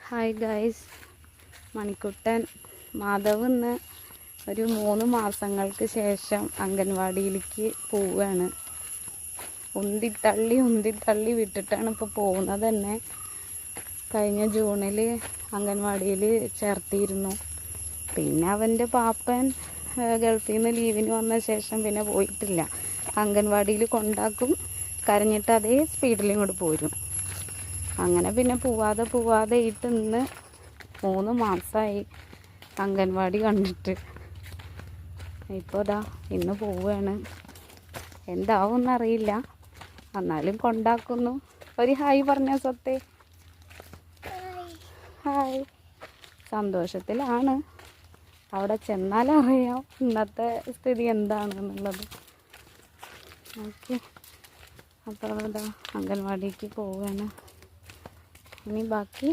Hi guys, Manikuttan Madhav ഇന്ന് ഒരു 3 മാസങ്ങൾക്ക് ശേഷം അംഗൻവാടിയിലേക്ക് പോവുകയാണ്. ഉന്തിത്തള്ളി വിട്ടിട്ടാണ് ഇപ്പോൾ പോകുന്നത് തന്നെ. കഴിഞ്ഞ ജൂണിൽ അംഗൻവാടിയിൽ ചേർത്തിയിരുന്നു. പിന്നെ അവൻ്റെ പാപ്പൻ ഗൾഫിൽ നിന്ന് ലീവിന് വന്ന ശേഷം പിന്നെ പോയിട്ടില്ല. അംഗൻവാടിയിൽ കൊണ്ടാക്കും, കരഞ്ഞിട്ട് അതേ സ്പീഡിൽ ഇങ്ങോട്ട് പോരും. അങ്ങനെ പിന്നെ പോവാതെ ഇട്ട് ഇന്ന് 3 മാസമായി അംഗൻവാടി കണ്ടിട്ട്. ഇപ്പോൾ ഇന്ന് പോവുകയാണ്. എന്താവുമെന്നറിയില്ല, എന്നാലും കൊണ്ടാക്കുന്നു. ഒരു ഹായ് പറഞ്ഞ സ്വത്തെ. ഹായ്. സന്തോഷത്തിലാണ്. അവിടെ ചെന്നാലറിയാം ഇന്നത്തെ സ്ഥിതി എന്താണെന്നുള്ളത്. ഓക്കെ, അപ്പോൾ അംഗൻവാടിക്ക് പോവുകയാണ്. ഇനി ബാക്കി